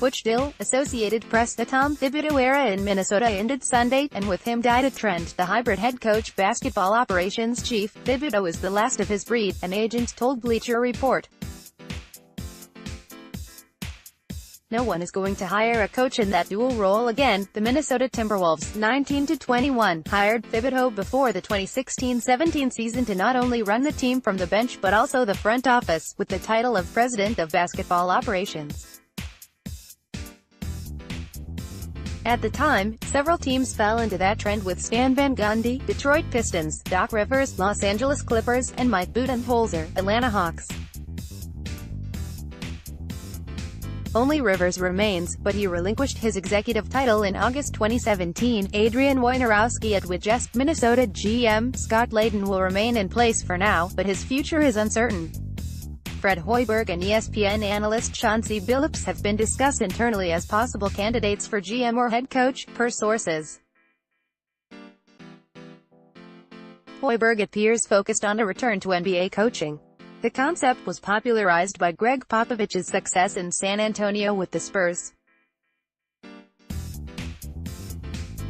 Butch Dill, Associated Press. The Tom Thibodeau era in Minnesota ended Sunday, and with him died a trend. The hybrid head coach, basketball operations chief, Thibodeau is the last of his breed, an agent told Bleacher Report. No one is going to hire a coach in that dual role again. The Minnesota Timberwolves, 19-21, hired Thibodeau before the 2016-17 season to not only run the team from the bench but also the front office, with the title of President of Basketball Operations. At the time, several teams fell into that trend, with Stan Van Gundy, Detroit Pistons, Doc Rivers, Los Angeles Clippers, and Mike Budenholzer, Atlanta Hawks. Only Rivers remains, but he relinquished his executive title in August 2017. Adrian Wojnarowski at Widgest. Minnesota GM Scott Layden will remain in place for now, but his future is uncertain. Fred Hoiberg and ESPN analyst Chauncey Billups have been discussed internally as possible candidates for GM or head coach, per sources. Hoiberg appears focused on a return to NBA coaching. The concept was popularized by Greg Popovich's success in San Antonio with the Spurs.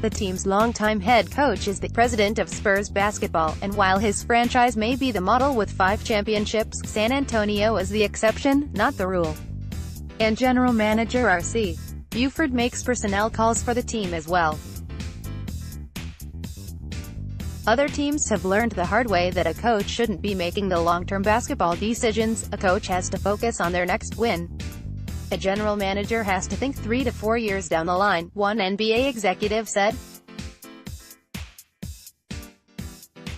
The team's longtime head coach is the president of Spurs basketball, and while his franchise may be the model with 5 championships, San Antonio is the exception, not the rule. And general manager R.C. Buford makes personnel calls for the team as well. Other teams have learned the hard way that a coach shouldn't be making the long-term basketball decisions. A coach has to focus on their next win. A general manager has to think 3 to 4 years down the line, one NBA executive said.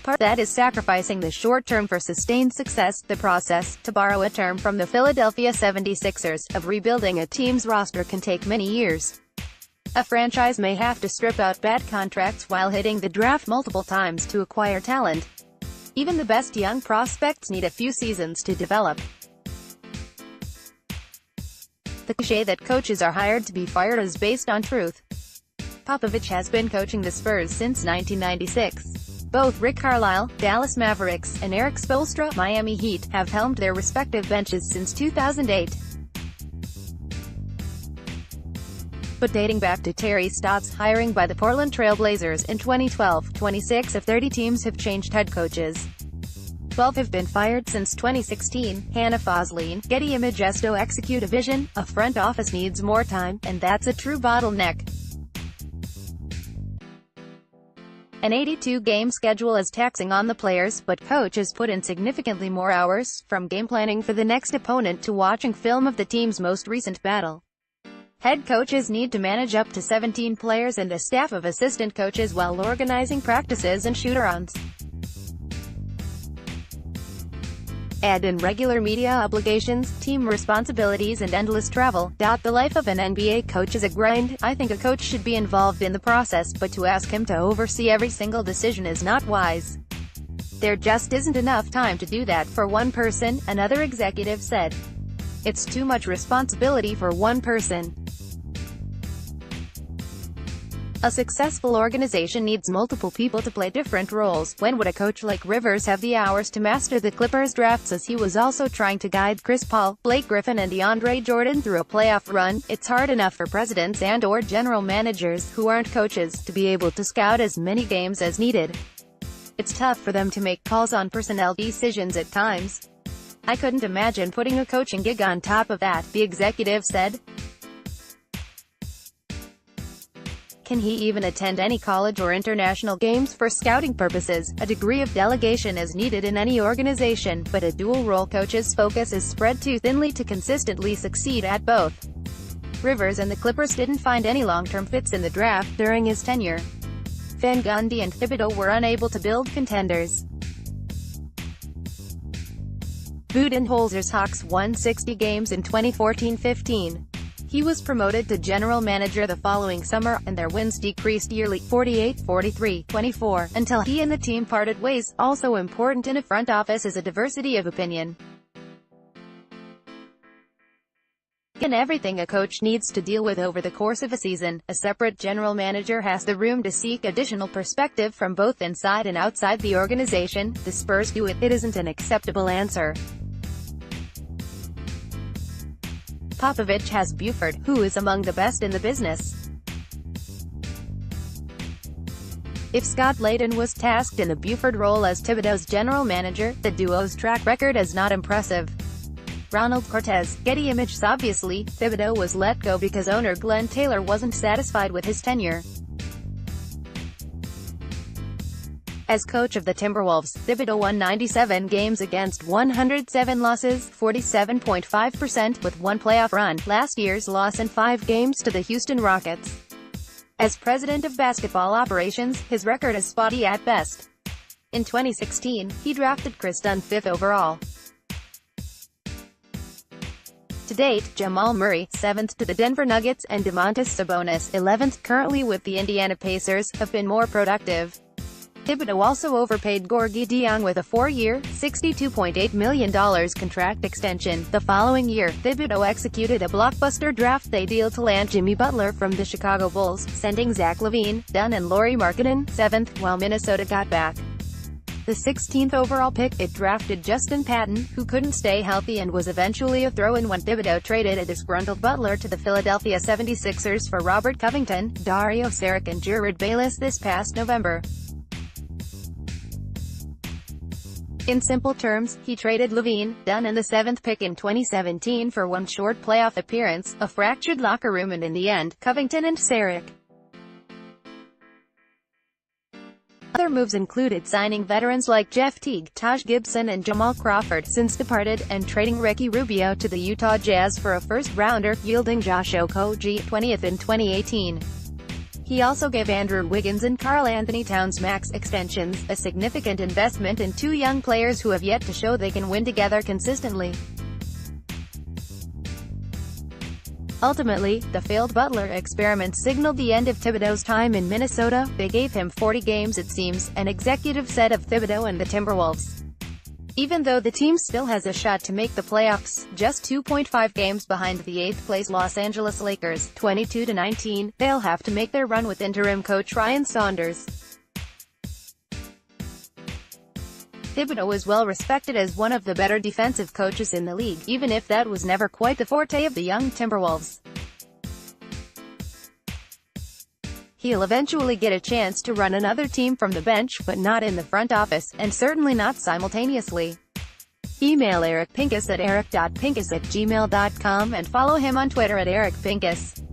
Part of that is sacrificing the short term for sustained success. The process, to borrow a term from the Philadelphia 76ers, of rebuilding a team's roster can take many years. A franchise may have to strip out bad contracts while hitting the draft multiple times to acquire talent. Even the best young prospects need a few seasons to develop. The cliché that coaches are hired to be fired is based on truth. Popovich has been coaching the Spurs since 1996. Both Rick Carlisle, Dallas Mavericks, and Eric Spoelstra, Miami Heat, have helmed their respective benches since 2008. But dating back to Terry Stotts' hiring by the Portland Trail Blazers in 2012, 26 of 30 teams have changed head coaches. 12 have been fired since 2016. Hannah Fosline, Getty Images. To execute a vision, a front office needs more time, and that's a true bottleneck. An 82-game schedule is taxing on the players, but coaches put in significantly more hours, from game planning for the next opponent to watching film of the team's most recent battle. Head coaches need to manage up to 17 players and a staff of assistant coaches while organizing practices and shoot-arounds. Add in regular media obligations, team responsibilities, and endless travel. The life of an NBA coach is a grind. I think a coach should be involved in the process, but to ask him to oversee every single decision is not wise. There just isn't enough time to do that for one person, another executive said. It's too much responsibility for one person. A successful organization needs multiple people to play different roles. When would a coach like Rivers have the hours to master the Clippers drafts as he was also trying to guide Chris Paul, Blake Griffin and DeAndre Jordan through a playoff run? It's hard enough for presidents and/or general managers, who aren't coaches, to be able to scout as many games as needed. It's tough for them to make calls on personnel decisions at times. I couldn't imagine putting a coaching gig on top of that, the executive said. Can he even attend any college or international games for scouting purposes? A degree of delegation is needed in any organization, but a dual-role coach's focus is spread too thinly to consistently succeed at both. Rivers and the Clippers didn't find any long-term fits in the draft during his tenure. Van Gundy and Thibodeau were unable to build contenders. Budenholzer's Hawks won 60 games in 2014-15. He was promoted to general manager the following summer, and their wins decreased yearly, 48, 43, 24, until he and the team parted ways. Also important in a front office is a diversity of opinion. In everything a coach needs to deal with over the course of a season, a separate general manager has the room to seek additional perspective from both inside and outside the organization. The Spurs do it. It isn't an acceptable answer. Popovich has Buford, who is among the best in the business. If Scott Layden was tasked in the Buford role as Thibodeau's general manager, the duo's track record is not impressive. Ronald Cortez, Getty Images. Obviously, Thibodeau was let go because owner Glenn Taylor wasn't satisfied with his tenure. As coach of the Timberwolves, Thibodeau won 97 games against 107 losses, 47.5%, with one playoff run, last year's loss, and 5 games to the Houston Rockets. As president of basketball operations, his record is spotty at best. In 2016, he drafted Kris Dunn 5th overall. To date, Jamal Murray, 7th to the Denver Nuggets, and Domantas Sabonis, 11th, currently with the Indiana Pacers, have been more productive. Thibodeau also overpaid Gorgui Dieng with a 4-year, $62.8 million contract extension. The following year, Thibodeau executed a blockbuster draft day deal to land Jimmy Butler from the Chicago Bulls, sending Zach LaVine, Dunn and Lauri Markkanen, 7th, while Minnesota got back the 16th overall pick. It drafted Justin Patton, who couldn't stay healthy and was eventually a throw-in when Thibodeau traded a disgruntled Butler to the Philadelphia 76ers for Robert Covington, Dario Saric and Jared Bayless this past November. In simple terms, he traded LaVine, Dunn and the 7th pick in 2017 for one short playoff appearance, a fractured locker room, and in the end, Covington and Saric. Other moves included signing veterans like Jeff Teague, Taj Gibson and Jamal Crawford, since departed, and trading Ricky Rubio to the Utah Jazz for a first-rounder, yielding Josh Okogie, 20th in 2018. He also gave Andrew Wiggins and Karl Anthony Towns max extensions, a significant investment in two young players who have yet to show they can win together consistently. Ultimately, the failed Butler experiment signaled the end of Thibodeau's time in Minnesota. They gave him 40 games, it seems, an executive said of Thibodeau and the Timberwolves. Even though the team still has a shot to make the playoffs, just 2.5 games behind the 8th-place Los Angeles Lakers, 22-19, they'll have to make their run with interim coach Ryan Saunders. Thibodeau is well respected as one of the better defensive coaches in the league, even if that was never quite the forte of the young Timberwolves. He'll eventually get a chance to run another team from the bench, but not in the front office, and certainly not simultaneously. Email Eric Pincus at eric.pincus@gmail.com and follow him on Twitter at ericpincus.